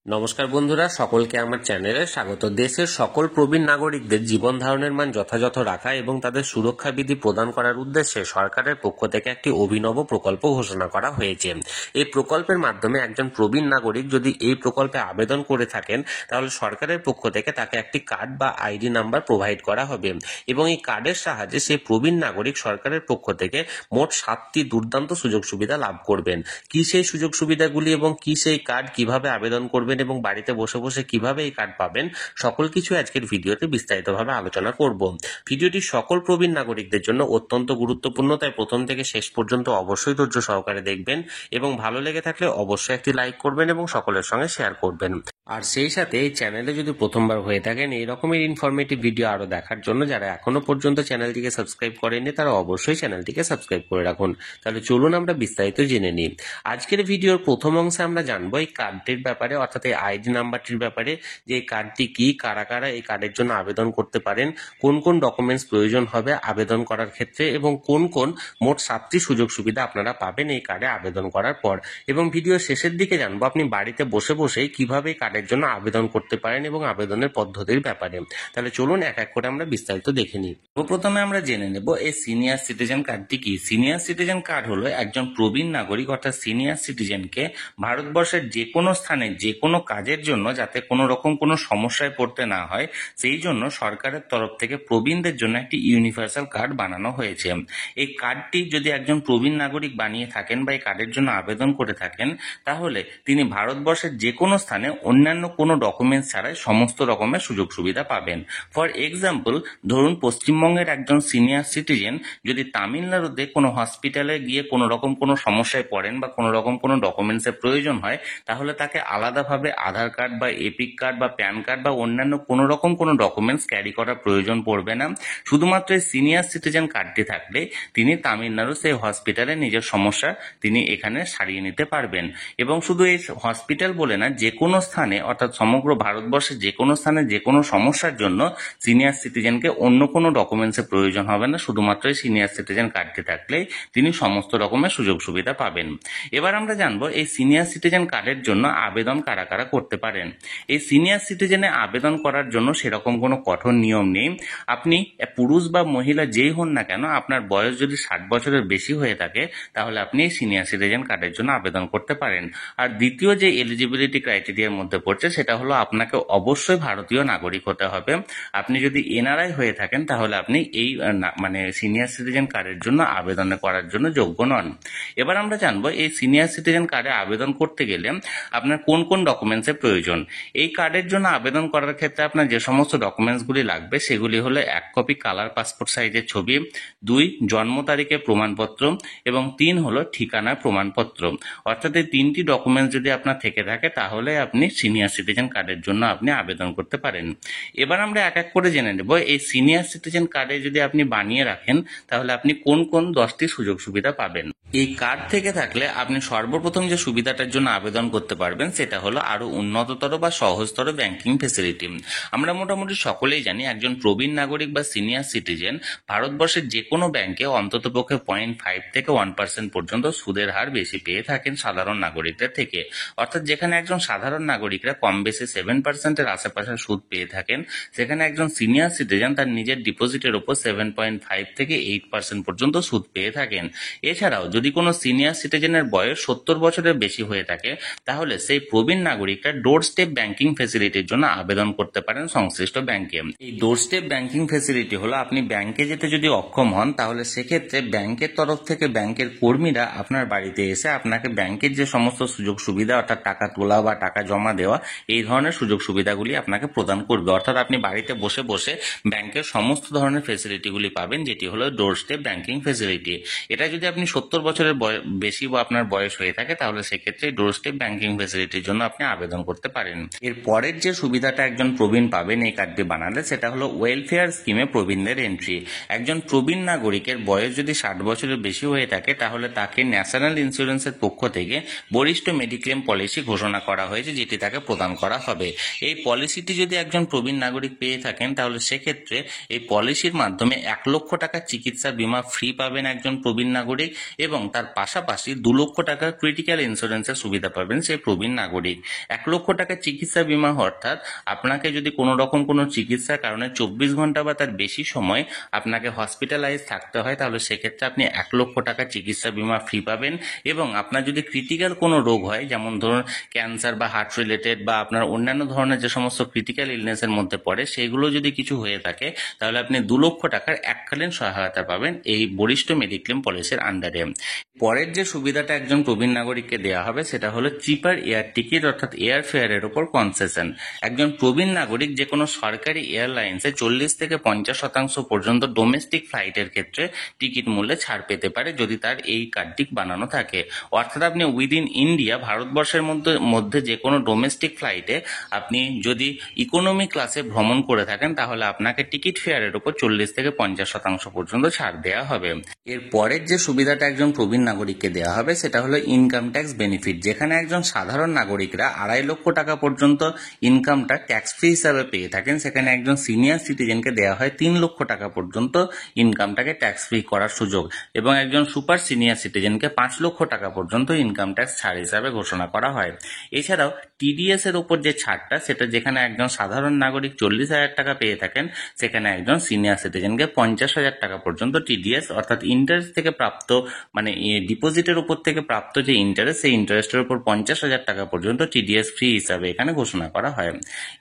নমস্কার বন্ধুরা, সকলকে আমার চ্যানেলে স্বাগত। দেশের সকল প্রবীণ নাগরিকদের জীবন ধারণের মান যথাযথ রাখা এবং তাদের সুরক্ষা বিধি প্রদান করার উদ্দেশ্যে সরকারের পক্ষ থেকে একটি অভিনব প্রকল্প ঘোষণা করা হয়েছে। এই প্রকল্পের মাধ্যমে একজন প্রবীণ নাগরিক যদি এই প্রকল্পে আবেদন করে থাকেন, তাহলে সরকারের পক্ষ থেকে তাকে একটি কার্ড বা আইডি নাম্বার প্রোভাইড করা হবে এবং এই কার্ডের সাহায্যে সেই প্রবীণ নাগরিক সরকারের পক্ষ থেকে মোট 7টি দুর্দান্ত সুযোগ সুবিধা লাভ করবেন। কি সেই সুযোগ সুবিধাগুলি এবং কি সেই কার্ড, কিভাবে আবেদন করবেন এবং বাড়িতে বসে বসে কিভাবে এই কার্ড পাবেন, সকল কিছু আজকের ভিডিওতে বিস্তারিতভাবে আলোচনা করব। ভিডিওটি সকল প্রবীণ নাগরিকদের জন্য অত্যন্ত গুরুত্বপূর্ণ, তাই প্রথম থেকে শেষ পর্যন্ত অবশ্যই ধৈর্য সহকারে দেখবেন এবং ভালো লেগে থাকলে অবশ্যই একটি লাইক করবেন এবং সকলের সঙ্গে শেয়ার করবেন। আর সেই সাথে এই চ্যানেলে যদি প্রথমবার হয়ে থাকেন এই রকমের ইনফরমেটিভ ভিডিও আরো দেখার জন্য যারা এখনো পর্যন্ত চ্যানেলটিকে সাবস্ক্রাইব করেননি তারা অবশ্যই চ্যানেলটিকে সাবস্ক্রাইব করে রাখুন। তাহলে চলুন আমরা বিস্তারিত জেনে নিই। আজকের ভিডিওর প্রথম অংশে আমরা জানবো এই কার্ডটির ব্যাপারে, অর্থাৎ এই আইডি নাম্বারটির ব্যাপারে, যে এই কার্ডটি কি, কারা কারা এই কার্ডের জন্য আবেদন করতে পারেন, কোন কোন ডকুমেন্টস প্রয়োজন হবে আবেদন করার ক্ষেত্রে এবং কোন কোন মোট 7টি সুযোগ সুবিধা আপনারা পাবেন এই কার্ডে আবেদন করার পর। এবং ভিডিওর শেষের দিকে জানবো আপনি বাড়িতে বসে বসেই কিভাবে কার্ডের জন্য আবেদন করতে পারেন এবং আবেদনের পদ্ধতির ব্যাপারে। তাহলে চলুন এক এক করে আমরা বিস্তারিত দেখে নিই। প্রথমে আমরা জেনে নেব এই সিনিয়র সিটিজেন কার্ডটি কি। সিনিয়র সিটিজেন কার্ড হলো একজন প্রবীণ নাগরিক অর্থাৎ সিনিয়র সিটিজেনকে ভারতবর্ষের যে কোনো স্থানে যে কোনো কাজের জন্য যাতে কোনো রকম কোনো সমস্যায় পড়তে না হয়, সেই জন্য সরকারের তরফ থেকে প্রবীণদের জন্য একটি ইউনিভার্সাল কার্ড বানানো হয়েছে। এই কার্ডটি যদি একজন প্রবীণ নাগরিক বানিয়ে থাকেন বা এই কার্ডের জন্য আবেদন করে থাকেন, তাহলে তিনি ভারতবর্ষের যে কোনো স্থানে অন্যান্য কোনো ডকুমেন্টস ছাড়াই সমস্ত রকমের সুযোগ সুবিধা পাবেন। ফর এক্সাম্পল, ধরুন পশ্চিমবঙ্গের একজন সিনিয়র সিটিজেন যদি তামিলনাড়ুতে কোনো হসপিটালে গিয়ে কোনো রকম কোনো সমস্যায় পড়েন বা কোনো রকম কোনো ডকুমেন্টসের প্রয়োজন হয়, তাহলে তাকে আলাদাভাবে আধার কার্ড বা এপিক কার্ড বা প্যান কার্ড বা অন্যান্য কোনো রকম কোনো ডকুমেন্টস ক্যারি করার প্রয়োজন পড়বে না। শুধুমাত্র এই সিনিয়র সিটিজেন কার্ডটি থাকলে তিনি তামিলনাড়ু সেই হসপিটালে নিজের সমস্যা তিনি এখানে সারিয়ে নিতে পারবেন। এবং শুধু এই হসপিটাল বলে না, যে কোনো স্থানে অর্থাৎ সমগ্র ভারতবর্ষের যে কোনো স্থানে যে কোনো সমস্যার জন্য সিনিয়র সিটিজেনকে অন্য কোনো ডকুমেন্টসের প্রয়োজন হবে না। শুধুমাত্র এই সিনিয়র সিটিজেন কার্ডটি থাকলেই তিনি সমস্ত রকমের সুযোগ সুবিধা পাবেন। এবার আমরা জানবো এই সিনিয়র সিটিজেন কার্ডের জন্য আবেদন কারা কারা করতে পারেন। এই সিনিয়র সিটিজেনে আবেদন করার জন্য সেরকম কোনো কঠোর নিয়ম নেই। আপনি পুরুষ বা মহিলা যেই হন না কেন, আপনার বয়স যদি 60 বছরের বেশি হয়ে থাকে, তাহলে আপনি এই সিনিয়র সিটিজেন কার্ডের জন্য আবেদন করতে পারেন। আর দ্বিতীয় যে এলিজিবিলিটি ক্রাইটেরিয়ার মধ্যে পড়ছে সেটা হলো আপনাকে অবশ্যই ভারতীয় নাগরিক হতে হবে। আপনি যদি এনআরআই হয়ে থাকেন তাহলে আপনি এই সিনিয়র সিটিজেন কার্ডের জন্য আবেদন করার জন্য যোগ্য নন। এবার আমরা জানবো এই সিনিয়র সিটিজেন কার্ডে আবেদন করতে গেলে আপনার কোন কোন ডকুমেন্টসের প্রয়োজন। এই কার্ডের জন্য আবেদন করার ক্ষেত্রে আপনার যে সমস্ত ডকুমেন্টসগুলি লাগবে সেগুলি হলো 1 কপি কালার পাসপোর্ট সাইজের ছবি, 2 জন্ম তারিখের প্রমাণপত্র এবং 3 হলো ঠিকানার প্রমাণপত্র। অর্থাৎ এই 3টি ডকুমেন্টস যদি আপনার থেকে থাকে তাহলে আপনি সিনিয়র সিটিজেন কার্ডের জন্য আপনি আবেদন করতে পারেন। এবার আমরা এক এক করে জেনে নেব এই সিনিয়র সিটিজেন কার্ডে যদি আপনি বানিয়ে রাখেন তাহলে আপনি কোন কোন 10টি সুযোগ সুবিধা পাবেন। এই কার্ড থেকে থাকলে আপনি সর্বপ্রথম যে সুবিধাটার জন্য আবেদন করতে পারবেন সেটা হলো আরো উন্নততর বা সহজতর ব্যাংকিং ফেসিলিটি। আমরা মোটামুটি সকলেই জানি একজন প্রবীণ নাগরিক বা সিনিয়র সিটিজেন ভারতবর্ষের যে কোনো ব্যাংকে অন্ততপক্ষে 0.5 থেকে 1% পর্যন্ত সুদের হার বেশি পেয়ে থাকেন সাধারণ নাগরিকদের থেকে। অর্থাৎ যেখানে একজন সাধারণ নাগরিকরা কম বেশি 7%-এর আশেপাশে সুদ পেয়ে থাকেন, সেখানে একজন সিনিয়র সিটিজেন তার নিজের ডিপোজিটের উপর 7.5 থেকে 8% পর্যন্ত সুদ পেয়ে থাকেন। এছাড়াও যদি কোনো সিনিয়র সিটিজেনের বয়স 70 বছরের বেশি হয়ে থাকে, তাহলে সেই প্রবীণ নাগরিকরা ডোর স্টেপ ব্যাংকিং ফেসিলিটির জন্য আবেদন করতে পারেন সংশ্লিষ্ট ব্যাংকে। এই ডোর স্টেপ ব্যাংকিং ফেসিলিটি হলো আপনি ব্যাংকে যেতে যদি অক্ষম হন, তাহলে সেক্ষেত্রে ব্যাংকের তরফ থেকে ব্যাংকের কর্মীরা আপনার বাড়িতে এসে আপনাকে ব্যাংকের যে সমস্ত সুযোগ সুবিধা অর্থাৎ টাকা তোলা বা টাকা জমা দেওয়া এই ধরনের সুযোগ সুবিধাগুলি আপনাকে প্রদান করবে। অর্থাৎ আপনি বাড়িতে বসে বসে ব্যাংকের সমস্ত ধরনের ফেসিলিটিগুলি পাবেন, যেটি হলো ডোর স্টেপ ব্যাংকিং ফেসিলিটি। এটা যদি আপনি 70 বছরের বেশি বা আপনার বয়স হয়ে থাকে তাহলে সেক্ষেত্রে ডোর স্টেপ ব্যাংকিং ফেসিলিটির জন্য আপনি আবেদন করতে পারেন। এর পরের যে সুবিধাটা একজন প্রবীণ পাবেন এই কার্ডটি বানালে সেটা হলো ওয়েলফেয়ার স্কিমে প্রবীণদের এন্ট্রি। একজন প্রবীণ নাগরিকের বয়স যদি 60 বছরের বেশি হয়ে থাকে তাহলে তাকে ন্যাশনাল ইন্স্যুরেন্সের পক্ষ থেকে বরিষ্ঠ মেডিক্লেম পলিসি ঘোষণা করা হয়েছে, যেটি তাকে প্রদান করা হবে। এই পলিসিটি যদি একজন প্রবীণ নাগরিক পেয়ে থাকেন তাহলে সেক্ষেত্রে এই পলিসির মাধ্যমে 1 লক্ষ টাকার চিকিৎসা বিমা ফ্রি পাবেন একজন প্রবীণ নাগরিক, এবং তার পাশাপাশি 2 লক্ষ টাকার ক্রিটিক্যাল ইন্স্যুরেন্সের সুবিধা পাবেন সেই প্রবীণ নাগরিক। 1 লক্ষ টাকার চিকিৎসা বিমা অর্থাৎ আপনাকে যদি কোনো রকম কোনো চিকিৎসার কারণে 24 ঘন্টা বা তার বেশি সময় আপনাকে হসপিটালাইজ থাকতে হয়, তাহলে সেক্ষেত্রে আপনি 1 লক্ষ টাকার চিকিৎসা বিমা ফ্রি পাবেন। এবং আপনার যদি ক্রিটিক্যাল কোনো রোগ হয়, যেমন ধরুন ক্যান্সার বা হার্ট রিলেটেড বা আপনার অন্যান্য ধরনের যে সমস্ত ক্রিটিক্যাল ইলনেসের মধ্যে পড়ে, সেইগুলো যদি কিছু হয়ে থাকে তাহলে আপনি 2 লক্ষ টাকার এককালীন সহায়তা পাবেন এই বরিষ্ঠ মেডিক্লেম পলিসির আন্ডারে। পরের যে সুবিধাটা একজন প্রবীণ নাগরিককে দেওয়া হবে সেটা হলো চিপার এয়ার টিকিট অর্থাৎ এয়ার ফেয়ারের উপর কনসেশন। একজন প্রবীণ নাগরিক যে কোনো সরকারি এয়ারলাইন্সে 40 থেকে 50% পর্যন্ত ডোমেস্টিক ফ্লাইটের ক্ষেত্রে টিকিট মূল্যে ছাড় পেতে পারে যদি তার এই কার্ডটি বানানো থাকে। অর্থাৎ আপনি উইদিন ইন্ডিয়া ভারতবর্ষের মধ্যে যে কোনো ডোমেস্টিক ফ্লাইটে আপনি যদি ইকোনমি ক্লাসে ভ্রমণ করে থাকেন তাহলে আপনাকে টিকিট ফেয়ারের উপর 40 থেকে 50% পর্যন্ত ছাড় দেওয়া হবে। এর পরের যে সুবিধাটা একজন প্রবীণ নাগরিককে দেওয়া হবে সেটা হলো ইনকাম ট্যাক্স বেনিফিট, যেখানে একজন সাধারণ নাগরিকরা 2.5 লক্ষ টাকা পর্যন্ত ইনকামটা ট্যাক্স ফ্রি হিসাবে পেয়ে থাকেন, সেখানে একজন সিনিয়র সিটিজেনকে দেওয়া হয় 3 লক্ষ টাকা পর্যন্ত ইনকামটাকে ট্যাক্স ফ্রি করার সুযোগ, এবং একজন সুপার সিনিয়র সিটিজেনকে 5 লক্ষ টাকা পর্যন্ত ইনকাম ট্যাক্স ছাড় হিসাবে ঘোষণা করা হয়। এছাড়াও টিডিএস এর উপর যে ছাড়টা, সেটা যেখানে একজন সাধারণ নাগরিক 40,000 টাকা পেয়ে থাকেন, সেখানে একজন সিনিয়র সিটিজেনকে 50,000 টাকা পর্যন্ত টিডিএস অর্থাৎ ইন্টারেস্ট থেকে প্রাপ্ত মানে ডিপোজিটের উপর থেকে প্রাপ্ত যে ইন্টারেস্ট, সেই ইন্টারেস্টের উপর 50,000 টাকা পর্যন্ত টিডিএস ফ্রি হিসাবে এখানে ঘোষণা করা হয়।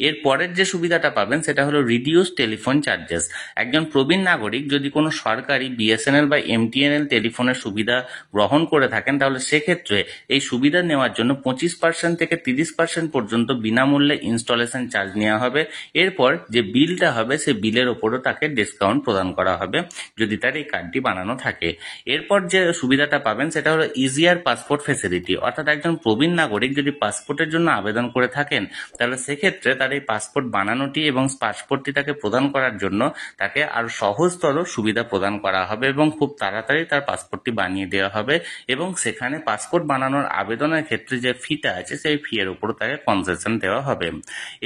এর পরের যে সুবিধাটা পাবেন সেটা হলো রিডিউস টেলিফোন চার্জেস। একজন প্রবীণ নাগরিক যদি কোনো সরকারি বিএসএনএল বা এমটিএনএল টেলিফোনের সুবিধা গ্রহণ করে থাকেন তাহলে সেক্ষেত্রে এই সুবিধা নেওয়ার জন্য 25% থেকে 30% পর্যন্ত বিনামূল্যে ইনস্টলেশন চার্জ নেওয়া হবে। এরপর যে বিলটা হবে সেই বিলের ওপরও তাকে ডিসকাউন্ট প্রদান করা হবে যদি তার এই কার্ডটি বানানো থাকে। এরপর যে সুবিধাটা পাবেন সেটা হলো ইজিয়ার পাসপোর্ট ফেসিলিটি, অর্থাৎ একজন প্রবীণ নাগরিক যদি পাসপোর্টের জন্য আবেদন করে থাকেন তাহলে সেক্ষেত্রে তার এই পাসপোর্ট বানানোটি এবং পাসপোর্টটি তাকে প্রদান করার জন্য তাকে আরো সহজতর সুবিধা প্রদান করা হবে এবং খুব তাড়াতাড়ি তার পাসপোর্টটি বানিয়ে দেওয়া হবে, এবং সেখানে পাসপোর্ট বানানোর আবেদনের ক্ষেত্রে যে ফিটা আছে সেই ফি এর উপর তাকে কনসেশন দেওয়া হবে।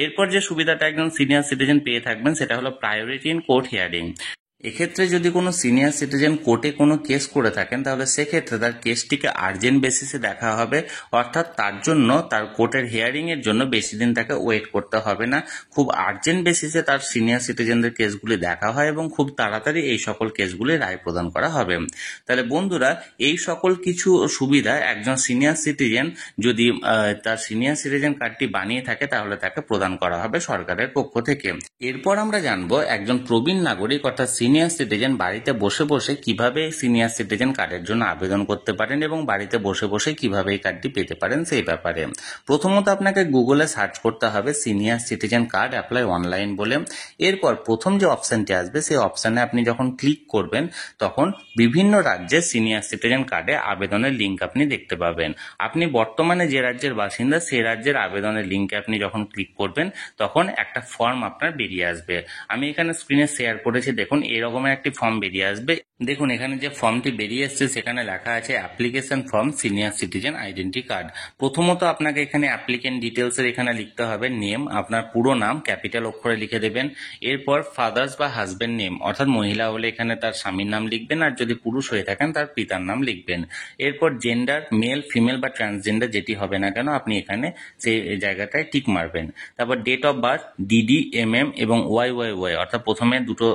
এরপর যে সুবিধাটা একজন সিনিয়র সিটিজেন পেয়ে থাকবেন সেটা হলো প্রায়োরিটি ইন কোর্ট হিয়ারিং। এক্ষেত্রে যদি কোনো সিনিয়র সিটিজেন কোর্টে কোনো কেস করে থাকেন তাহলে সেক্ষেত্রে তার কেসটিকে আর্জেন্ট বেসিসে দেখা হবে, অর্থাৎ তার জন্য তার কোর্টের হিয়ারিং এর জন্য বেশি দিন তাকে ওয়েট করতে হবে না। খুব আর্জেন্ট বেসিসে তার সিনিয়র সিটিজেনদের কেসগুলি দেখা হয় এবং খুব তাড়াতাড়ি এই সকল কেসগুলি রায় প্রদান করা হবে। তাহলে বন্ধুরা, এই সকল কিছু সুবিধা একজন সিনিয়র সিটিজেন যদি তার সিনিয়র সিটিজেন কার্ডটি বানিয়ে থাকে তাহলে তাকে প্রদান করা হবে সরকারের পক্ষ থেকে। এরপর আমরা জানবো একজন প্রবীণ নাগরিক অর্থাৎ সিনিয়র সিটিজেন বাড়িতে বসে বসে কিভাবে সিনিয়র সিটিজেন কার্ডের জন্য আবেদন করতে পারেন এবং বাড়িতে বসে বসে কিভাবে এই কার্ডটি পেতে পারেন সেই ব্যাপারে। প্রথমত আপনাকে গুগলে সার্চ করতে হবে senior citizen card apply online বলে। এরপর প্রথম যে অপশনটি আসবে সেই অপশনে আপনি যখন ক্লিক করবেন তখন বিভিন্ন রাজ্যের সিনিয়র সিটিজেন কার্ডে আবেদনের লিঙ্ক আপনি দেখতে পাবেন। আপনি বর্তমানে যে রাজ্যের বাসিন্দা সেই রাজ্যের আবেদনের লিঙ্কে আপনি যখন ক্লিক করবেন তখন একটা ফর্ম আপনার বেরিয়ে আসবে। আমি এখানে স্ক্রিনে শেয়ার করেছি, দেখুন এরকমের একটি ফর্ম বেরিয়ে আসবে। দেখুন এখানে যে ফর্মটি বেরিয়ে এসছে সেখানে লেখা আছে application form senior citizen identity card. প্রথমত আপনাকে এখানে অ্যাপ্লিকেন্ট ডিটেলস এর এখানে লিখতে হবে নেম, আপনার পুরো নাম ক্যাপিটাল অক্ষরে লিখে দেবেন। এরপর ফাদার্স বা হাজবেন্ড নেম, অর্থাৎ মহিলা হলে এখানে তার স্বামীর নাম লিখবেন, আর যদি পুরুষ হয়ে থাকেন তার পিতার নাম লিখবেন। এরপর জেন্ডার, মেল ফিমেল বা ট্রান্সজেন্ডার যেটি হবে না কেন আপনি এখানে সেই জায়গাটায় টিক মারবেন। তারপর date of birth DD MM এবং ওয়াই অর্থাৎ প্রথমে দুটো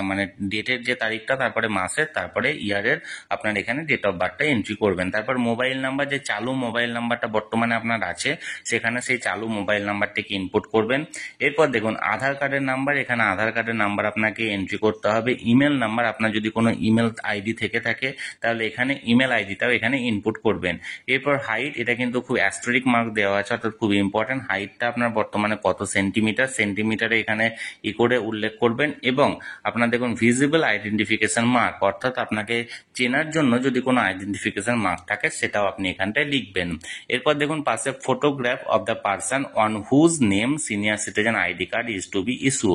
মানে ডেটের যে তারিখটা, তারপরে মাসের, তারপরে ইয়ারের আপনার এখানে ডেট অফ বার্থটা এন্ট্রি করবেন। তারপর মোবাইল নাম্বার, যে চালু মোবাইল নাম্বারটা বর্তমানে আপনার আছে সেখানে সেই চালু মোবাইল নাম্বারটিকে ইনপুট করবেন। এরপর দেখুন আধার কার্ডের নাম্বার, এখানে আধার কার্ডের নাম্বার আপনাকে এন্ট্রি করতে হবে। ইমেল নাম্বার, আপনার যদি কোনো ইমেল আইডি থেকে থাকে তাহলে এখানে ইমেল আইডিটাও এখানে ইনপুট করবেন। এরপর হাইট, এটা কিন্তু খুব অ্যাস্টেরিক মার্ক দেওয়া আছে অর্থাৎ খুব ইম্পর্টেন্ট। হাইটটা আপনার বর্তমানে কত সেন্টিমিটারে এখানে করে উল্লেখ করবেন। এবং আপনার দেখুন ভিজিবল আইডেন্টিফিকেশন মার্ক, অর্থাৎ আপনাকে চেনার জন্য যদি কোনো আইডেন্টিফিকেশন মার্ক থাকে সেটাও আপনি এখানটায় লিখবেন। এরপর দেখুন পাশে photograph of the person on whose name senior citizen ID card is to be issue.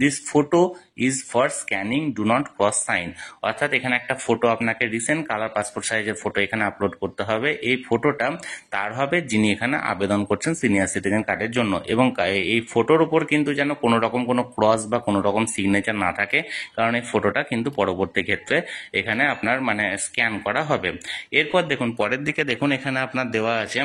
This photo is for scanning do not cross sign, অর্থাৎ এখানে একটা ফটো আপনাকে রিসেন্ট কালার পাসপোর্ট সাইজের ফটো এখানে আপলোড করতে হবে। এই ফটোটা তার হবে যিনি এখানে আবেদন করছেন সিনিয়র সিটিজেন কার্ডের জন্য, এবং এই ফটোর উপর কিন্তু যেন কোনো রকম কোনো ক্রস বা কোনো রকম সিগনেচার না থাকে, কারণ এই ফটোটা কিন্তু পরবর্তী ক্ষেত্রে এখানে আপনার মানে স্ক্যান করা হবে। এরপর দেখুন পরের দিকে দেখুন এখানে আপনার দেওয়া আছে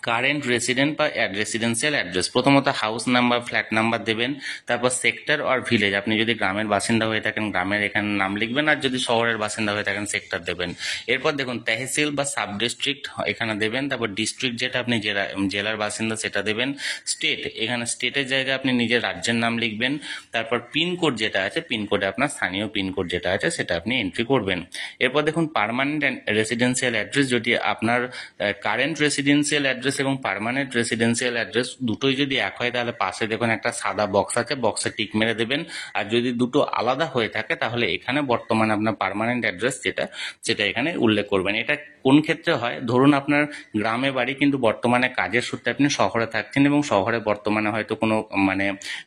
কারেন্ট রেসিডেন্ট বা রেসিডেন্সিয়াল অ্যাড্রেস। প্রথমত হাউস নাম্বার, ফ্ল্যাট নাম্বার দেবেন, তারপর সেক্টর আর ভিলেজ, আপনি যদি গ্রামের বাসিন্দা হয়ে থাকেন গ্রামের এখানে নাম লিখবেন, আর যদি শহরের বাসিন্দা হয়ে থাকেন সেক্টর দেবেন। এরপর দেখুন তহসিল বা সাব ডিস্ট্রিক্ট এখানে দেবেন, তারপর ডিস্ট্রিক্ট যেটা আপনি জেলার বাসিন্দা সেটা দেবেন। স্টেট, এখানে স্টেটের জায়গায় আপনি নিজের রাজ্যের নাম লিখবেন। তারপর পিনকোড যেটা আছে, পিনকোডে আপনার স্থানীয় পিনকোড যেটা আছে সেটা আপনি এন্ট্রি করবেন। এরপর দেখুন পার্মানেন্ট রেসিডেন্সিয়াল অ্যাড্রেস, যদি আপনার কারেন্ট রেসিডেন্সিয়াল অ্যাড্রেস এবং পার্মানেন্ট রেসিডেন্সিয়াল অ্যাড্রেস দুটোই যদি এক হয় তাহলে পাশে দেখুন একটা সাদা বক্স আছে, বক্সে টিক মেরে দেবেন। আর যদি দুটো আলাদা হয়ে থাকে তাহলে এখানে বর্তমানে আপনার পার্মানেন্ট অ্যাড্রেস সেটা এখানে উল্লেখ করবেন। এটা কোন ক্ষেত্রে হয়, ধরুন আপনার গ্রামে বাড়ি কিন্তু বর্তমানে কাজের সূত্রে আপনি শহরে থাকছেন এবং শহরে বর্তমানে হয়তো কোনো মানে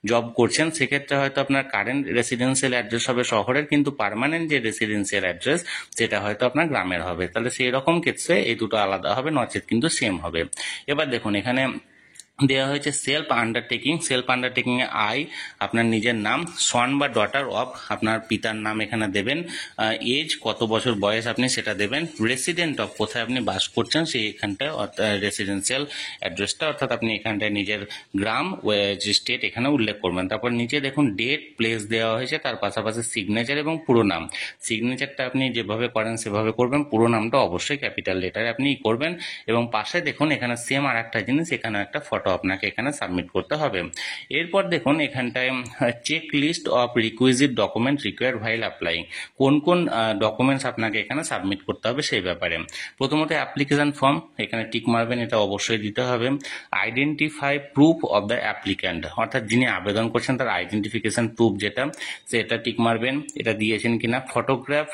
জব করছেন, সেক্ষেত্রে হয়তো আপনার কারেন্ট রেসিডেন্সিয়াল অ্যাড্রেস হবে শহরের, কিন্তু পার্মানেন্ট যে রেসিডেন্সিয়াল অ্যাড্রেস সেটা হয়তো আপনার গ্রামের হবে। তাহলে সেই রকম ক্ষেত্রে এই দুটো আলাদা হবে, নচেত কিন্তু সেম হবে। এবার দেখুন এখানে দেওয়া হয়েছে সেলফ আন্ডারটেকিং। সেলফ আন্ডারটেকিং এ আপনার নিজের নাম, সন বা ডটার অফ আপনার পিতার নাম এখানে দেবেন, এজ কত বছর বয়স আপনি সেটা দেবেন, রেসিডেন্ট অফ কোথায় আপনি বাস করছেন সেই এখানটায় রেসিডেন্সিয়াল অ্যাড্রেসটা, অর্থাৎ আপনি এখানটায় নিজের গ্রাম স্টেট এখানে উল্লেখ করবেন। তারপর নিচে দেখুন ডেট, প্লেস দেওয়া হয়েছে, তার পাশাপাশি সিগনেচার এবং পুরো নাম। সিগনেচারটা আপনি যেভাবে করেন সেভাবে করবেন, পুরো নামটা অবশ্যই ক্যাপিটাল লেটারে আপনি করবেন। এবং পাশে দেখুন এখানে সেম আর একটা জিনিস, এখানে একটা ফটো আপনাকে এখানে সাবমিট করতে হবে। এরপর দেখুন এখানটায় check list of requisite document required while applying, কোন কোন ডকুমেন্টস আপনাকে এখানে সাবমিট করতে হবে সেই ব্যাপারে। প্রথমত অ্যাপ্লিকেশন ফর্ম, এখানে টিক মারবেন, এটা অবশ্যই দিতে হবে। Identify proof of the applicant, অর্থাৎ যিনি আবেদন করছেন তার আইডেন্টিফিকেশন প্রুফ যেটা সেটা টিক মারবেন, এটা দিয়েছেন কিনা। ফটোগ্রাফ,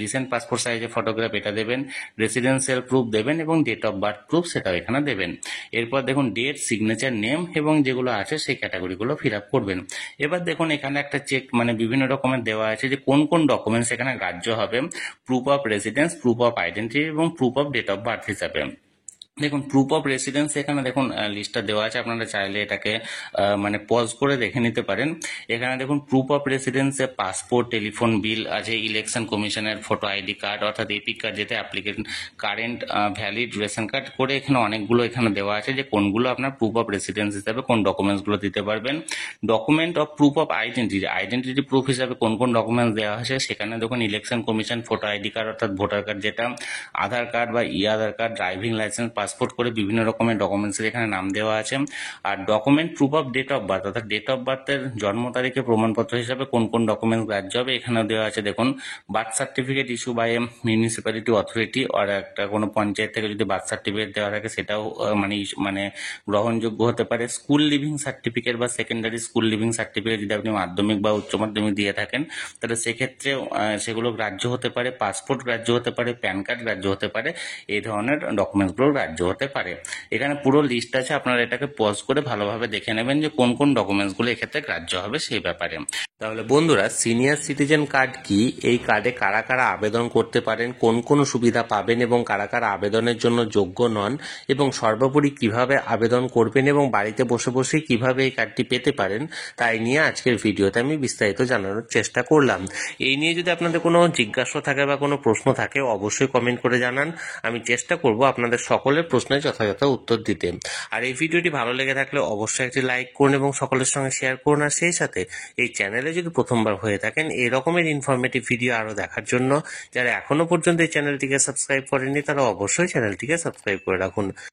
রিসেন্ট পাসপোর্ট সাইজের ফটোগ্রাফ এটা দেবেন, রেসিডেন্সিয়াল প্রুফ দেবেন এবং ডেট অফ বার্থ প্রুফ সেটাও এখানে দেবেন। এরপর দেখুন ডেট, সিগনেচার, নেম এবং যেগুলো আছে সেই ক্যাটাগরিগুলো ফিল আপ করবেন। এবার দেখুন এখানে একটা চেক মানে বিভিন্ন রকমের দেওয়া আছে যে কোন কোন ডকুমেন্টস এখানে গ্রাহ্য হবে, proof of residence, proof of identity এবং proof of date of birth হিসাবে। দেখুন প্রুফ অফ রেসিডেন্স এখানে দেখুন লিস্টটা দেওয়া আছে, আপনারা চাইলে এটাকে মানে পজ করে দেখে নিতে পারেন। এখানে দেখুন প্রুফ অফ রেসিডেন্সে পাসপোর্ট, টেলিফোন বিল আছে, ইলেকশন কমিশনের ফটো আইডি কার্ড অর্থাৎ এপিক কার্ড যেটা application, current valid ration card করে এখানে অনেকগুলো এখানে দেওয়া আছে যে কোনগুলো আপনার প্রুফ অফ রেসিডেন্স হিসাবে কোন ডকুমেন্টসগুলো দিতে পারবেন। Document of proof of identity proof হিসাবে কোন কোন ডকুমেন্টস দেওয়া আছে সেখানে দেখুন election commission photo ID card অর্থাৎ ভোটার কার্ড যেটা, আধার কার্ড বা e Aadhaar card, driving licence, passport করে বিভিন্ন রকমের ডকুমেন্টসের এখানে নাম দেওয়া আছে। আর document proof of date of birth অর্থাৎ ডেট অফ বার্থের জন্ম তারিখে প্রমাণপত্র হিসাবে কোন কোন ডকুমেন্টস গ্রাহ্য হবে এখানেও দেওয়া আছে। দেখুন birth certificate issue by municipality authority, আর একটা কোনো পঞ্চায়েত থেকে যদি বার্থ সার্টিফিকেট দেওয়া থাকে সেটাও মানে গ্রহণযোগ্য হতে পারে। স্কুল লিভিং সার্টিফিকেট বা সেকেন্ডারি স্কুল লিভিং সার্টিফিকেট যদি আপনি মাধ্যমিক বা উচ্চ মাধ্যমিক দিয়ে থাকেন তাহলে সেক্ষেত্রে সেগুলো গ্রাহ্য হতে পারে। পাসপোর্ট গ্রাহ্য হতে পারে, প্যান কার্ড গ্রাহ্য হতে পারে, এই ধরনের ডকুমেন্টসগুলো গ্রাহ্য হতে পারে। এখানে পুরো লিস্ট আছে, আপনারা এটাকে পজ করে ভালোভাবে দেখে নেবেন যে কোন কোন ডকুমেন্টসগুলো এক্ষেত্রে গ্রাহ্য হবে সেই ব্যাপারে। তাহলে বন্ধুরা, সিনিয়র সিটিজেন কার্ড কি, এই কার্ডে কারা কারা আবেদন করতে পারেন, কোন কোন সুবিধা পাবেন এবং কারা কারা আবেদনের জন্য যোগ্য নন, এবং সর্বোপরি কিভাবে আবেদন করবেন এবং বাড়িতে বসে বসে কিভাবে এই কার্ডটি পেতে পারেন, তাই নিয়ে আজকের ভিডিওতে আমি বিস্তারিত জানানোর চেষ্টা করলাম। এই নিয়ে যদি আপনাদের কোনো জিজ্ঞাসা থাকে বা কোনো প্রশ্ন থাকে অবশ্যই কমেন্ট করে জানান, আমি চেষ্টা করব আপনাদের সকলের প্রশ্নের যথাযথ উত্তর দিতে। আর এই ভিডিওটি ভালো লেগে থাকলে অবশ্যই একটি লাইক করুন এবং সকলের সঙ্গে শেয়ার করুন। আর সেই সাথে এই চ্যানেলে যদি প্রথমবার হয়ে থাকেন এই রকমের ইনফরমেটিভ ভিডিও আরো দেখার জন্য যারা এখনো পর্যন্ত এই চ্যানেলটিকে সাবস্ক্রাইব করেননি তারা অবশ্যই চ্যানেলটিকে সাবস্ক্রাইব করে রাখুন।